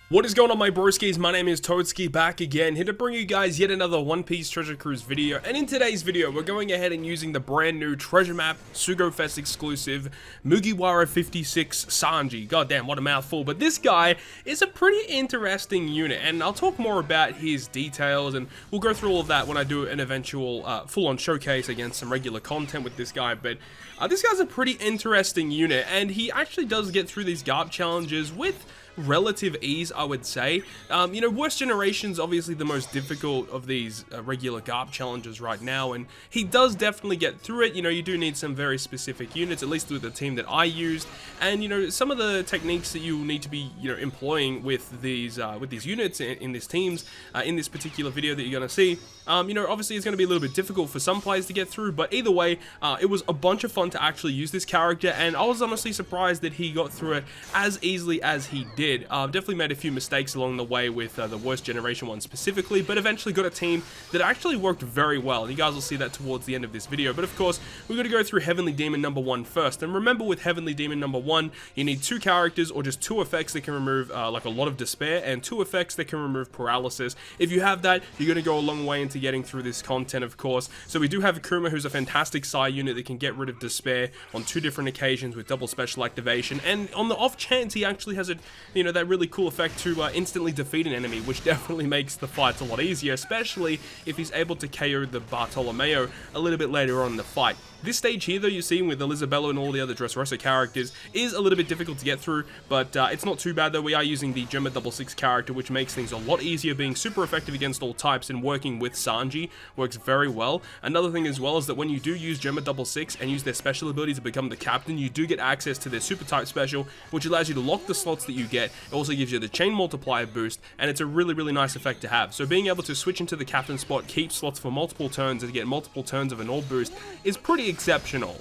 What is going on, my broskiis? My name is Toadskii, back again, here to bring you guys yet another One Piece Treasure Cruise video. And in today's video, we're going ahead and using the brand new treasure map, Sugofest exclusive, Mugiwara 56 Sanji. Goddamn, what a mouthful. But this guy is a pretty interesting unit, and I'll talk more about his details, and we'll go through all of that when I do an eventual full-on showcase against some regular content with this guy. But this guy's a pretty interesting unit, and he actually does get through these GARP challenges with relative ease, I would say. You know, Worst Generation's obviously the most difficult of these regular GARP challenges right now, and he does definitely get through it. You know, you do need some very specific units, at least with the team that I used, and you know, some of the techniques that you need to be, you know, employing with these units in these teams, in this particular video that you're going to see. You know, obviously it's going to be a little bit difficult for some players to get through, but either way, it was a bunch of fun to actually use this character, and I was honestly surprised that he got through it as easily as he did. Definitely made a few mistakes along the way with the Worst Generation one specifically, but eventually got a team that actually worked very well. You guys will see that towards the end of this video. But of course, we're going to go through Heavenly Demon number 1 first. And remember, with Heavenly Demon number 1, you need 2 characters or just 2 effects that can remove like a lot of despair, and 2 effects that can remove paralysis. If you have that, you're going to go a long way into getting through this content, of course. So we do have Akuma, who's a fantastic Psy unit that can get rid of despair on 2 different occasions with double special activation. And on the off chance he actually has a, you know, that really cool effect to instantly defeat an enemy, which definitely makes the fights a lot easier, especially if he's able to KO the Bartolomeo a little bit later on in the fight. This stage here, though, you see with Elizabella and all the other Dressrosa characters, is a little bit difficult to get through, but it's not too bad, though. We are using the Gemma 66 character, which makes things a lot easier, being super effective against all types, and working with Sanji works very well. Another thing as well is that when you do use Gemma 66 and use their special ability to become the captain, you do get access to their super type special, which allows you to lock the slots that you get. It also gives you the chain multiplier boost, and it's a really nice effect to have. So being able to switch into the captain spot, keep slots for multiple turns, and get multiple turns of an orb boost is pretty exceptional.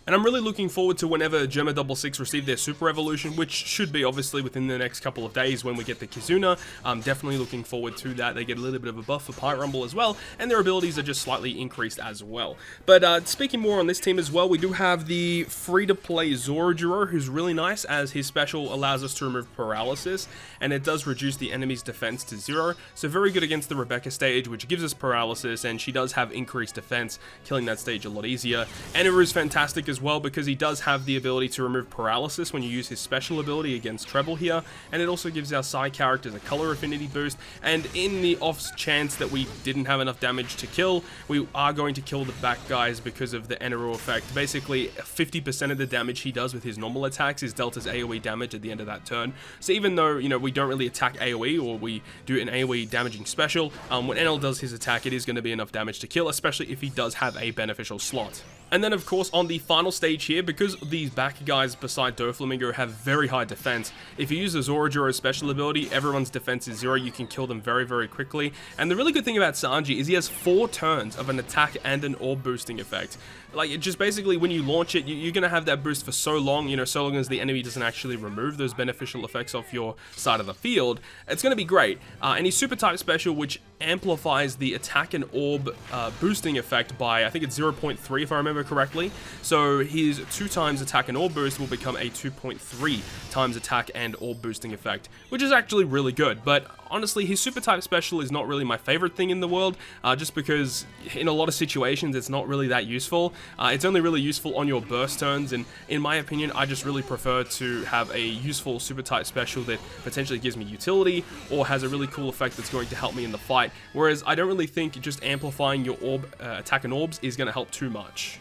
And I'm really looking forward to whenever Gemma 66 receive their Super Evolution, which should be obviously within the next couple of days when we get the Kizuna. I'm definitely looking forward to that. They get a little bit of a buff for Pirate Rumble as well, and their abilities are just slightly increased as well. But speaking more on this team as well, we do have the free-to-play Zoro, who's really nice, as his special allows us to remove paralysis, and it does reduce the enemy's defense to 0. So very good against the Rebecca stage, which gives us paralysis, and she does have increased defense, killing that stage a lot easier. Eneru is fantastic as well, because he does have the ability to remove paralysis when you use his special ability against Treble here, and it also gives our side characters a color affinity boost. And in the off chance that we didn't have enough damage to kill, we are going to kill the back guys because of the Eneru effect. Basically 50% of the damage he does with his normal attacks is dealt as AoE damage at the end of that turn. So even though, you know, we don't really attack AoE, or we do an AoE damaging special, when NL does his attack, it is going to be enough damage to kill, especially if he does have a beneficial slot. And then, of course, on the final stage here, because these back guys beside Doflamingo have very high defense, if you use the Zorojiro's special ability, everyone's defense is 0. You can kill them very quickly. And the really good thing about Sanji is he has 4 turns of an attack and an orb boosting effect. Like, it just basically, when you launch it, you're going to have that boost for so long, you know, so long as the enemy doesn't actually remove those beneficial effects off your side of the field. It's going to be great. And his super type special, which amplifies the attack and orb boosting effect by, I think it's 0.3 if I remember correctly. So his 2 times attack and orb boost will become a 2.3 times attack and orb boosting effect, which is actually really good. But honestly, his super type special is not really my favorite thing in the world, just because in a lot of situations it's not really that useful. It's only really useful on your burst turns, and in my opinion, I just really prefer to have a useful super type special that potentially gives me utility or has a really cool effect that's going to help me in the fight, whereas I don't really think just amplifying your orb attack and orbs is going to help too much.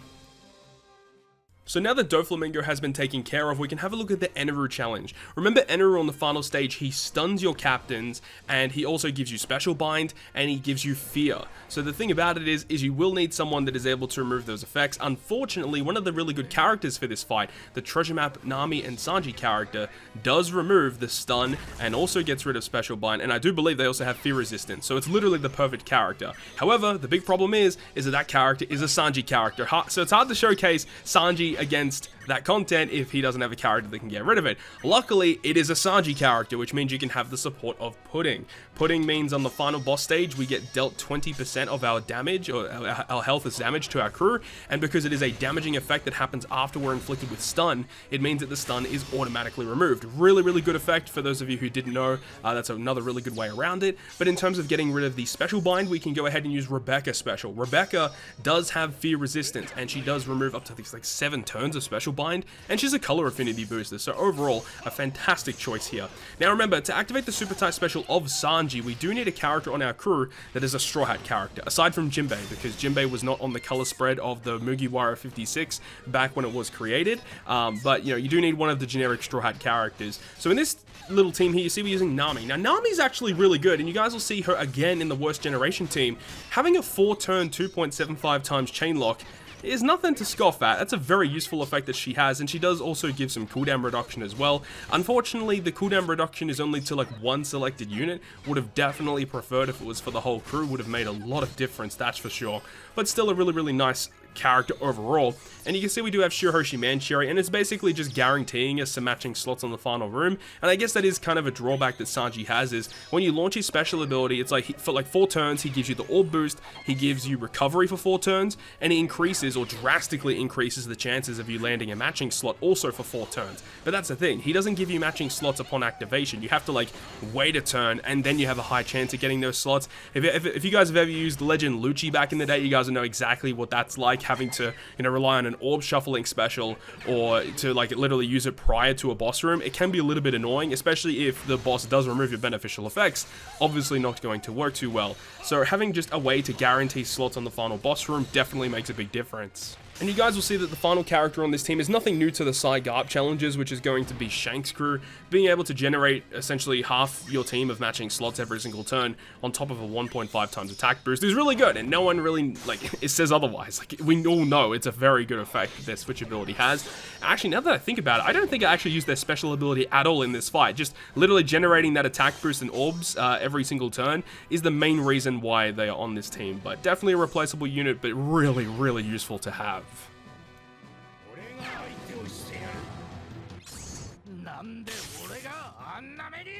So now that Doflamingo has been taken care of, we can have a look at the Eneru challenge. Remember, Eneru on the final stage, he stuns your captains, and he also gives you special bind, and he gives you fear. So the thing about it is you will need someone that is able to remove those effects. Unfortunately, one of the really good characters for this fight, the treasure map Nami and Sanji character, does remove the stun and also gets rid of special bind, and I do believe they also have fear resistance, so it's literally the perfect character. However, the big problem is that character is a Sanji character, so it's hard to showcase Sanji against that content if he doesn't have a character that can get rid of it. Luckily, it is a Sanji character, which means you can have the support of Pudding. Pudding means on the final boss stage, we get dealt 20% of our damage, or our health is damage to our crew, and because it is a damaging effect that happens after we're inflicted with stun, it means that the stun is automatically removed. Really, really good effect for those of you who didn't know. That's another really good way around it. But in terms of getting rid of the special bind, we can go ahead and use Rebecca special. Rebecca does have fear resistance, and she does remove up to like 7 turns of special bind, and she's a color affinity booster, so overall a fantastic choice here. Now remember, to activate the super type special of Sanji, we do need a character on our crew that is a Straw Hat character, aside from Jinbei, because Jinbei was not on the color spread of the Mugiwara 56 back when it was created, but you do need one of the generic Straw Hat characters. So in this little team here, you see we're using Nami. Now Nami's actually really good, and you guys will see her again in the Worst Generation team. Having a 4-turn 2.75 times chain lock is nothing to scoff at. That's a very useful effect that she has, and she does also give some cooldown reduction as well. Unfortunately, the cooldown reduction is only to like one selected unit. Would have definitely preferred if it was for the whole crew. Would have made a lot of difference, that's for sure. But still a really, really nice character overall. And you can see we do have Shirohoshi Mancherry, and it's basically just guaranteeing us some matching slots on the final room. And I guess that is kind of a drawback that Sanji has, is when you launch his special ability, it's like for like 4 turns, he gives you the orb boost, he gives you recovery for 4 turns, and he increases or drastically increases the chances of you landing a matching slot also for 4 turns. But that's the thing, he doesn't give you matching slots upon activation. You have to like wait a turn, and then you have a high chance of getting those slots. If you guys have ever used Legend Lucci back in the day, you guys will know exactly what that's like, having to rely on an orb shuffling special or to like literally use it prior to a boss room. It can be a little bit annoying, especially if the boss does remove your beneficial effects. Obviously not going to work too well. So having just a way to guarantee slots on the final boss room definitely makes a big difference. And you guys will see that the final character on this team is nothing new to the Garp challenges, which is going to be Shank's crew. Being able to generate essentially half your team of matching slots every single turn on top of a 1.5 times attack boost is really good, and no one really it says otherwise. Like, we all know it's a very good effect that their switch ability has. Actually, now that I think about it, I don't think I actually used their special ability at all in this fight. Just literally generating that attack boost and orbs every single turn is the main reason why they are on this team. But definitely a replaceable unit, but really, really useful to have. なんで俺があんな目に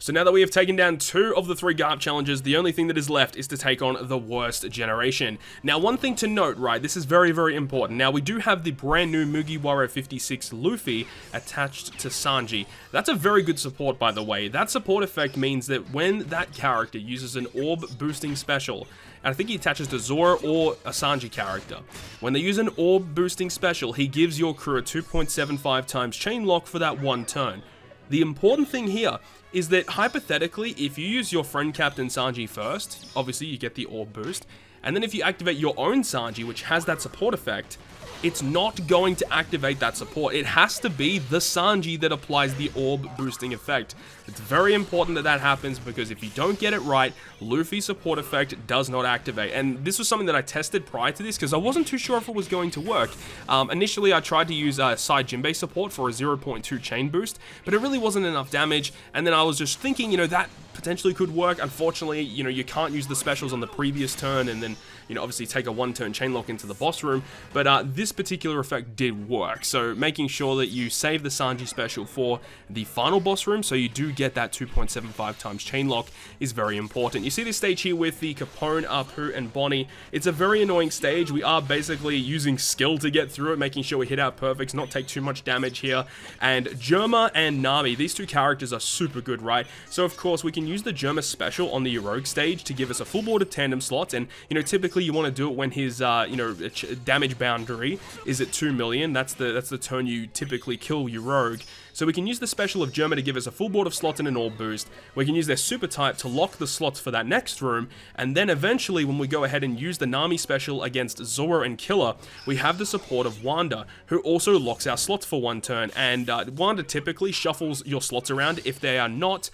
So now that we have taken down 2 of the 3 Garp challenges, the only thing that is left is to take on the Worst Generation. Now, one thing to note, right, this is very, very important. Now, we do have the brand new Mugiwara 56 Luffy attached to Sanji. That's a very good support, by the way. That support effect means that when that character uses an orb boosting special, and I think he attaches to Zoro or a Sanji character, when they use an orb boosting special, he gives your crew a 2.75 times chain lock for that 1 turn. The important thing here is that hypothetically, if you use your friend Captain Sanji first, obviously you get the orb boost, and then if you activate your own Sanji, which has that support effect, it's not going to activate that support. It has to be the Sanji that applies the orb boosting effect. It's very important that that happens, because if you don't get it right, Luffy's support effect does not activate. And this was something that I tested prior to this, because I wasn't too sure if it was going to work. Initially, I tried to use Side Jinbei support for a 0.2 chain boost, but it really wasn't enough damage. And then I was just thinking, that potentially could work. Unfortunately, you can't use the specials on the previous turn and then, obviously take a 1-turn chain lock into the boss room. But this particular effect did work. So making sure that you save the Sanji special for the final boss room, so you do get that 2.75 times chain lock, is very important. You see this stage here with the Capone, Apu, and Bonnie. It's a very annoying stage. We are basically using skill to get through it, making sure we hit our perfects, not take too much damage here. And Germa and Nami, these 2 characters are super good, right? So of course we can use the Germa special on the heroic stage to give us a full board of tandem slots, and typically you want to do it when his damage boundary is at 2 million. That's the turn you typically kill your rogue. So we can use the special of Germa to give us a full board of slots and an orb boost. We can use their super type to lock the slots for that next room, and then eventually when we go ahead and use the Nami special against Zoro and Killer, we have the support of Wanda, who also locks our slots for 1 turn. And Wanda typically shuffles your slots around if they are not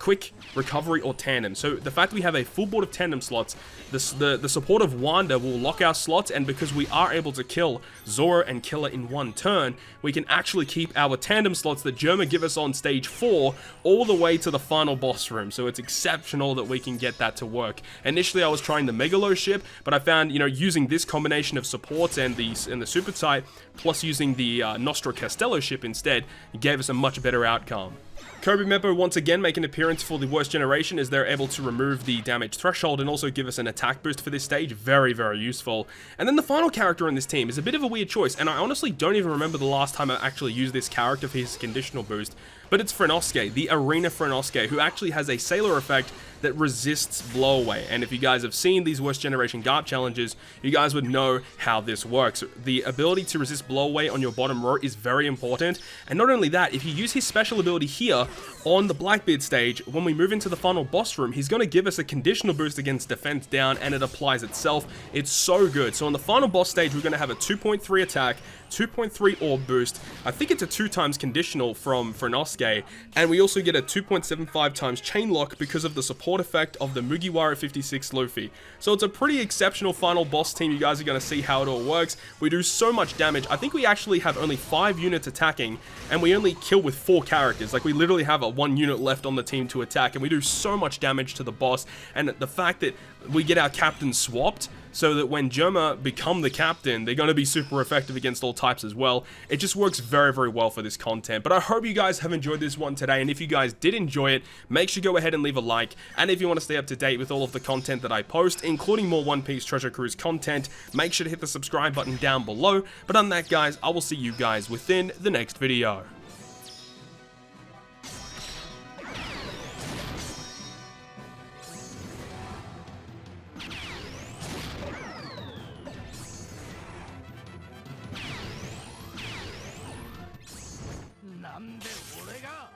quick, recovery, or tandem. So the fact that we have a full board of tandem slots, the support of Wanda will lock our slots, and because we are able to kill Zoro and Killer in one turn, we can actually keep our tandem slots that Germa give us on stage 4 all the way to the final boss room. So it's exceptional that we can get that to work. Initially I was trying the Megalo ship, but I found, you know, using this combination of supports and the super type, plus using the Nostro Castello ship instead, gave us a much better outcome. Kobe Meppo once again make an appearance for the worst generation, as they're able to remove the damage threshold and also give us an attack boost for this stage. Very, very useful. And then the final character in this team is a bit of a weird choice, and I honestly don't even remember the last time I actually used this character for his conditional boost, but it's Frenosuke, the Arena Frenosuke, who actually has a Sailor effect that resists blowaway. And if you guys have seen these worst generation Garp challenges, you guys would know how this works. The ability to resist blowaway on your bottom row is very important, and not only that, if you use his special ability here on the Blackbeard stage, when we move into the final boss room, he's going to give us a conditional boost against defense down, and it applies itself. It's so good. So on the final boss stage, we're going to have a 2.3 attack, 2.3 orb boost. I think it's a 2 times conditional from Frenosuke, and we also get a 2.75 times chain lock because of the support effect of the Mugiwara 56 Luffy. So it's a pretty exceptional final boss team. You guys are going to see how it all works. We do so much damage. I think we actually have only 5 units attacking, and we only kill with 4 characters. Like, we literally have a 1 unit left on the team to attack, and we do so much damage to the boss. And the fact that we get our captain swapped, so that when Germa become the captain, they're going to be super effective against all types as well. It just works very, very well for this content. But I hope you guys have enjoyed this one today, and if you guys did enjoy it, make sure you go ahead and leave a like. And if you want to stay up to date with all of the content that I post, including more One Piece Treasure Cruise content, make sure to hit the subscribe button down below. But on that, guys, I will see you guys within the next video.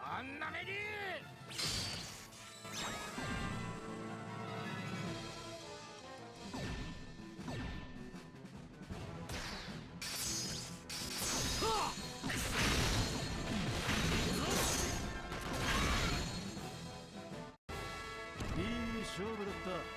Iい勝負だった。